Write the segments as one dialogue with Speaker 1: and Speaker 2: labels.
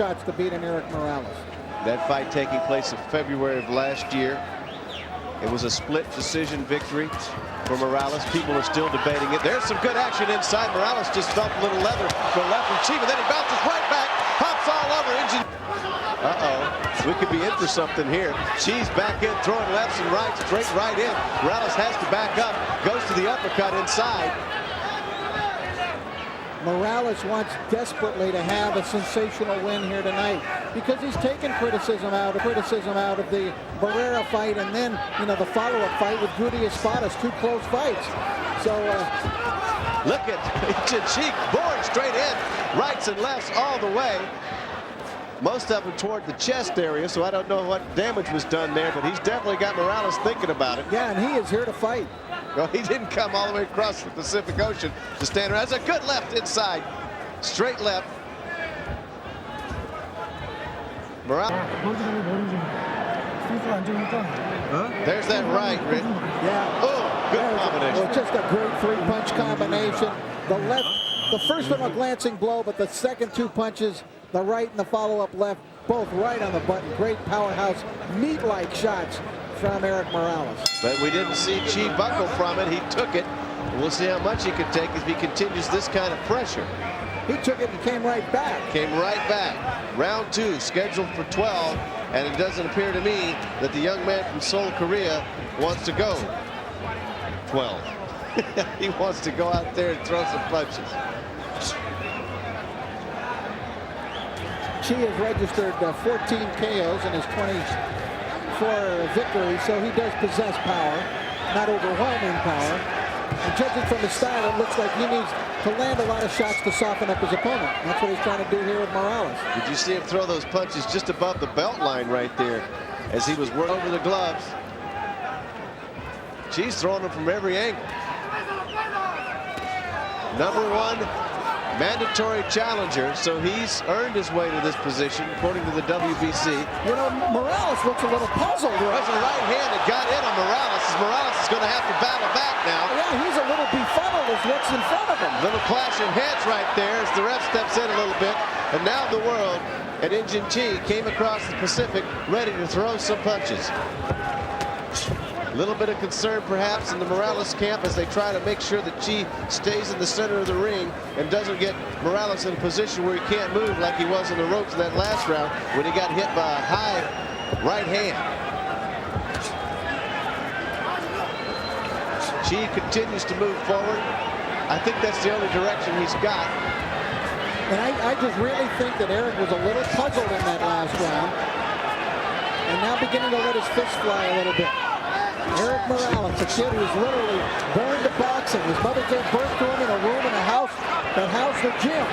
Speaker 1: shots to beat Erik Morales.
Speaker 2: That fight taking place in February of last year. It was a split decision victory for Morales. People are still debating it. There's some good action inside. Morales just felt a little leather for left from Chi, but then he bounces right back, hops all over In Jin. We could be in for something here. Chi's back in, throwing lefts and rights, straight right in. Morales has to back up, goes to the uppercut inside.
Speaker 1: Morales wants desperately to have a sensational win here tonight because he's taken criticism out of the Barrera fight, and then the follow-up fight with Rudy Espadas, 2 close fights. So
Speaker 2: look at In Jin Chi boring straight in, rights and lefts all the way. Most of them toward the chest area, so I don't know what damage was done there, but he's definitely got Morales thinking about it.
Speaker 1: Yeah, and he is here to fight.
Speaker 2: Well, he didn't come all the way across the Pacific Ocean to stand around. That's a good left inside. Straight left. Morales. There's that right, Rich.
Speaker 1: Yeah.
Speaker 2: Oh, good combination.
Speaker 1: Well, just a great 3-punch combination. The left, the first one a glancing blow, but the second 2 punches, the right and the follow-up left, both right on the button. Great powerhouse, meat-like shots from Erik Morales. But
Speaker 2: we didn't see Chi buckle from it. He took it. We'll see how much he can take if he continues this kind of pressure.
Speaker 1: He took it and came right back.
Speaker 2: Came right back. Round 2 scheduled for 12, and it doesn't appear to me that the young man from Seoul, Korea wants to go 12. He wants to go out there and throw some punches.
Speaker 1: Chi has registered 14 KOs in his 24 victories, so he does possess power, not overwhelming power. And judging from his style, it looks like he needs to land a lot of shots to soften up his opponent. That's what he's trying to do here with Morales.
Speaker 2: Did you see him throw those punches just above the belt line right there as he was working over the gloves? Chi's throwing them from every angle. #1 mandatory challenger, so he's earned his way to this position according to the WBC.
Speaker 1: Morales looks a little puzzled.
Speaker 2: That's a right hand that got in on Morales. Morales is going to have to battle back now.
Speaker 1: Yeah, he's a little befuddled as what's in front of him.
Speaker 2: Little clash of heads right there as the ref steps in a little bit. And now the world and In Jin Chi came across the Pacific ready to throw some punches. A little bit of concern perhaps in the Morales camp as they try to make sure that Chi stays in the center of the ring and doesn't get Morales in a position where he can't move like he was in the ropes in that last round when he got hit by a high right hand. Chi continues to move forward. I think that's the only direction he's got.
Speaker 1: And I just really think that Erik was a little puzzled in that last round and now beginning to let his fist fly a little bit. Erik Morales, a kid who's literally born to boxing. His mother gave birth to him in a room in a house that housed the gym.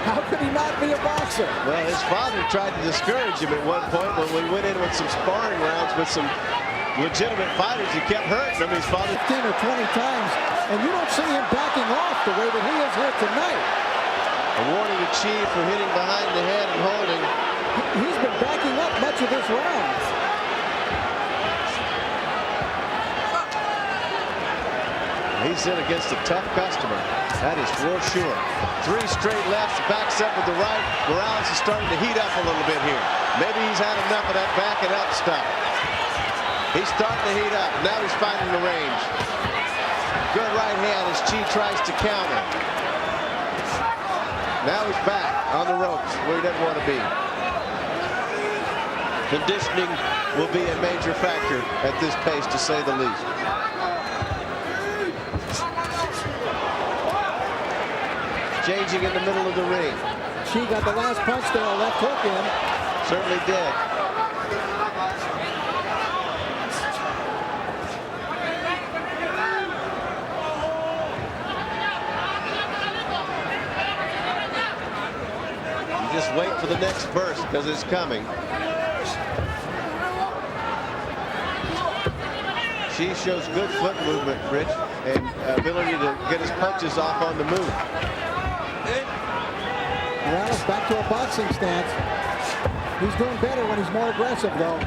Speaker 1: How could he not be a boxer?
Speaker 2: Well, his father tried to discourage him at one point when we went in with some sparring rounds with some legitimate fighters. He kept hurting him. His father
Speaker 1: 15 or 20 times, and you don't see him backing off the way that he is here tonight.
Speaker 2: A warning to Chi for hitting behind the head and holding.
Speaker 1: He's been backing up much of this round.
Speaker 2: He's in against a tough customer. That is for sure. 3 straight lefts, backs up with the right. Morales is starting to heat up a little bit here. Maybe he's had enough of that backing up stuff. He's starting to heat up. Now he's finding the range. Good right hand as Chi tries to counter. Now he's back on the ropes where he doesn't want to be. Conditioning will be a major factor at this pace, to say the least. Changing in the middle of the ring.
Speaker 1: Chi got the last punch there, a left hook in.
Speaker 2: Certainly did. You just wait for the next burst because it's coming. Chi shows good foot movement, Rich, and ability to get his punches off on the move.
Speaker 1: Morales back to a boxing stance. He's doing better when he's more aggressive, though.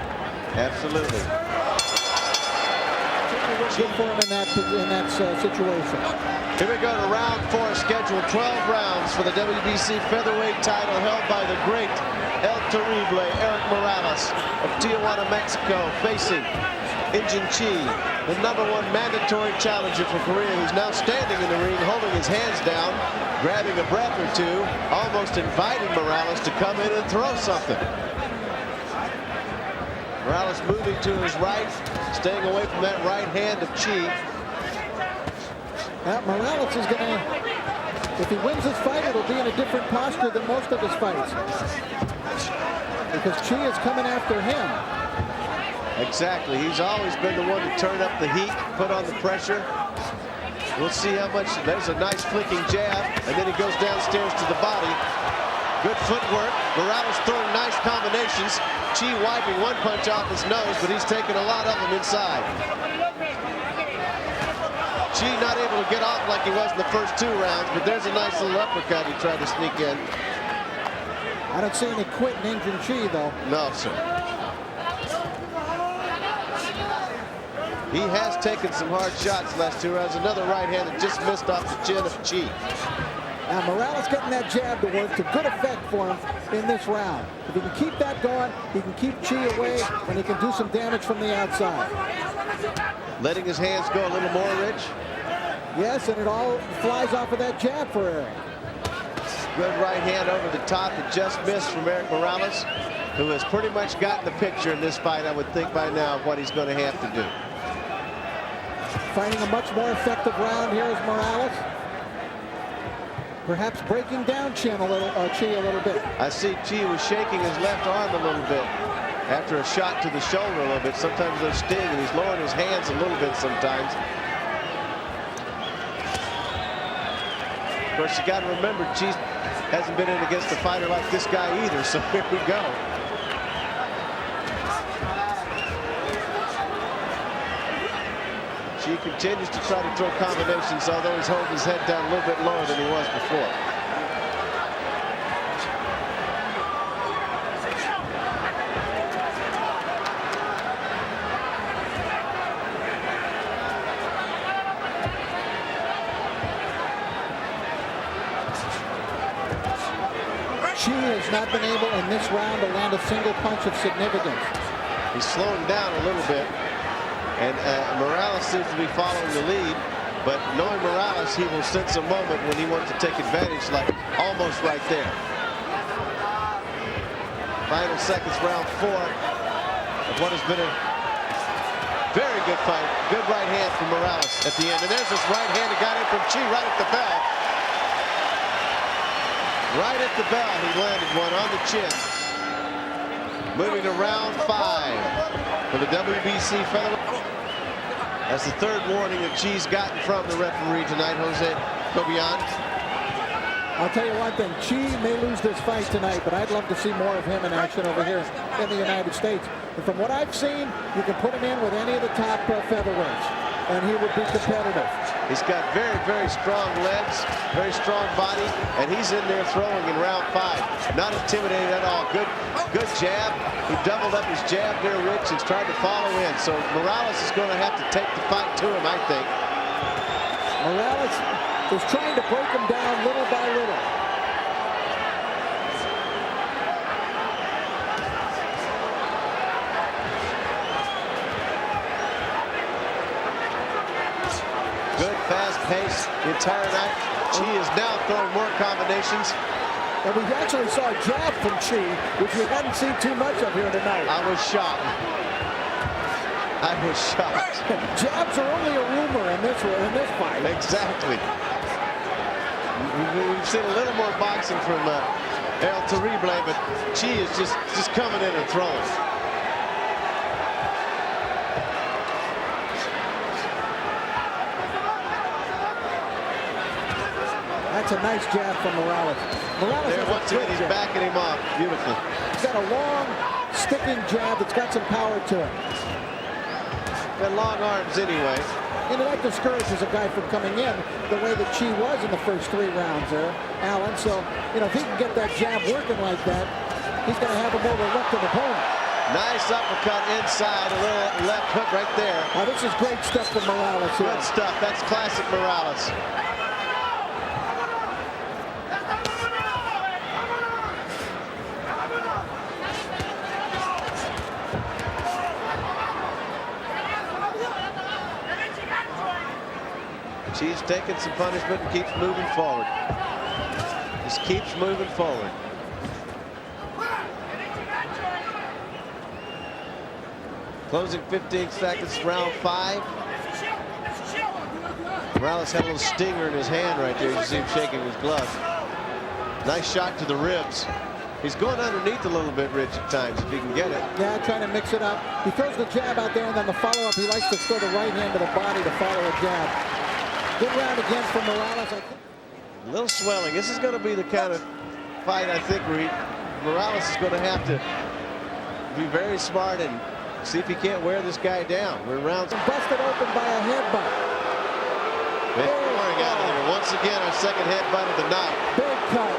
Speaker 2: Absolutely.
Speaker 1: Good for him in that situation.
Speaker 2: Here we go to round 4, scheduled 12 rounds for the WBC Featherweight title held by the great El Terrible Erik Morales of Tijuana, Mexico, facing In Jin Chi, the #1 mandatory challenger for Korea, who's now standing in the ring, holding his hands down, grabbing a breath or two, almost inviting Morales to come in and throw something. Morales moving to his right, staying away from that right hand of Chi.
Speaker 1: Morales is going to, if he wins this fight, it'll be in a different posture than most of his fights. Because Chi is coming after him.
Speaker 2: Exactly. He's always been the one to turn up the heat, put on the pressure. We'll see how much. There's a nice flicking jab, and then he goes downstairs to the body. Good footwork. Morales throwing nice combinations. Chi wiping one punch off his nose, but he's taking a lot of them inside. Chi not able to get off like he was in the first 2 rounds, but there's a nice little uppercut he tried to sneak in.
Speaker 1: I don't see any quitting in Jin Chi, though.
Speaker 2: No, sir. He has taken some hard shots the last 2 rounds. Another right hand that just missed off the chin of Chi.
Speaker 1: Now Morales getting that jab to work to good effect for him in this round. If he can keep that going, he can keep Chi away, and he can do some damage from the outside.
Speaker 2: Letting his hands go a little more, Rich.
Speaker 1: Yes, and it all flies off of that jab for Erik.
Speaker 2: Good right hand over the top that just missed from Erik Morales, who has pretty much gotten the picture in this fight, I would think by now, of what he's going to have to do.
Speaker 1: Finding a much more effective round here is Morales. Perhaps breaking down Chi a little bit.
Speaker 2: I see Chi was shaking his left arm a little bit after a shot to the shoulder a little bit. Sometimes those sting, and he's lowering his hands a little bit sometimes. Of course, you got to remember, Chi hasn't been in against a fighter like this guy either, so here we go. Chi continues to try to throw combinations, although he's holding his head down a little bit lower than he was before.
Speaker 1: Chi has not been able in this round to land a single punch of significance.
Speaker 2: He's slowing down a little bit, and Morales seems to be following the lead, but knowing Morales, he will sense a moment when he wants to take advantage, like almost right there. Final seconds, round 4 of what has been a very good fight. Good right hand from Morales at the end, and there's this right hand that got in from Chi right at the bell. Right at the bell, he landed one on the chin. Moving to round 5 for the WBC Featherweight. That's the 3rd warning that Chi's gotten from the referee tonight, Jose Cobian.
Speaker 1: I'll tell you one thing, Chi may lose this fight tonight, but I'd love to see more of him in action over here in the United States. And from what I've seen, you can put him in with any of the top featherweights, and he would be competitive.
Speaker 2: He's got very, very strong legs, very strong body, and he's in there throwing in round 5. Not intimidated at all. Good jab. He doubled up his jab there, Rich, and tried to follow in. So Morales is going to have to take the fight to him, I think.
Speaker 1: Morales is trying to break him down little by little.
Speaker 2: Good fast pace the entire night. Chi is now throwing more combinations.
Speaker 1: And we actually saw a jab from Chi, which we hadn't seen too much of here tonight.
Speaker 2: I was shocked. I was shocked.
Speaker 1: Jabs are only a rumor in this fight.
Speaker 2: Exactly. We've seen a little more boxing from El Terrible, but Chi is just coming in and throwing.
Speaker 1: That's a nice jab from Morales. Morales
Speaker 2: there, once again, he's backing him off. Beautiful.
Speaker 1: He's got a long, sticking jab that's got some power to it.
Speaker 2: Got long arms anyway.
Speaker 1: And that discourages a guy from coming in the way that Chi was in the first 3 rounds there, Alan. So, if he can get that jab working like that, he's going to have a more reluctant opponent.
Speaker 2: Nice uppercut inside, a little left hook right there.
Speaker 1: Now this is great stuff from Morales here.
Speaker 2: Good stuff. That's classic Morales. Chi's taking some punishment and keeps moving forward. Just keeps moving forward. Closing 15 seconds, round 5. Morales had a little stinger in his hand right there. You see him shaking his glove. Nice shot to the ribs. He's going underneath a little bit, Rich, at times, if he can get it.
Speaker 1: Yeah, trying to mix it up. He throws the jab out there, and then the follow-up, he likes to throw the right hand to the body to follow a jab. Good round again for Morales. I think.
Speaker 2: A little swelling. This is going to be the kind of fight, I think, where Morales is going to have to be very smart and see if he can't wear this guy down. We're rounds.
Speaker 1: Busted open by a headbutt.
Speaker 2: Big pouring out of there. Once again, our second headbutt of the night.
Speaker 1: Big cut.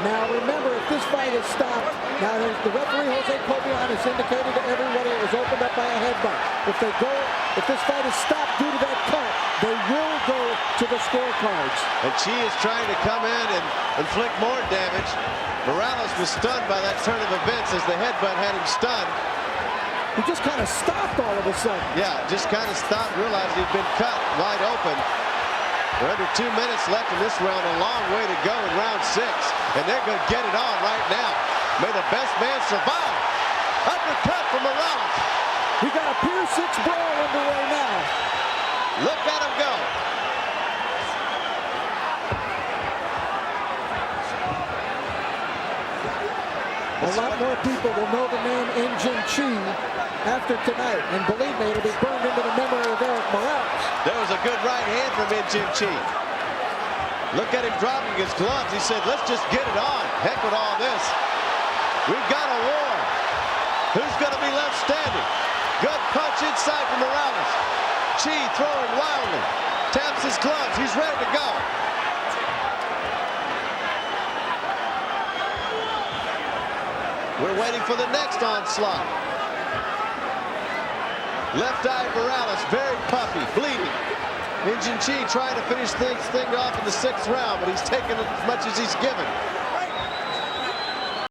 Speaker 1: Now remember, if this fight is stopped, now the referee Jose Cobian has indicated to everybody it was opened up by a headbutt. If this fight is stopped due to that cut, they will go to the scorecards.
Speaker 2: And Chi is trying to come in and inflict more damage. Morales was stunned by that turn of events as the headbutt had him stunned.
Speaker 1: He just kind of stopped all of a sudden.
Speaker 2: Yeah, just kind of stopped, realized he'd been cut wide open. We're under 2 minutes left in this round, a long way to go in round 6. And they're going to get it on right now. May the best man survive. Uppercut from Morales.
Speaker 1: We got a Pier 6 brawl underway now.
Speaker 2: Look at him go.
Speaker 1: A lot more people will know the name In Jin Chi after tonight. And believe me, it'll be burned into the memory of Erik Morales.
Speaker 2: There was a good right hand from In Jin Chi. Look at him dropping his gloves. He said, let's just get it on. Heck with all this. We've got a war. Who's going to be left standing? Good punch inside from Morales. Chi throwing wildly. Taps his gloves. He's ready to go. We're waiting for the next onslaught. Left eye Morales, very puffy, bleeding. In Jin Chi trying to finish things off in the 6th round, but he's taken as much as he's given.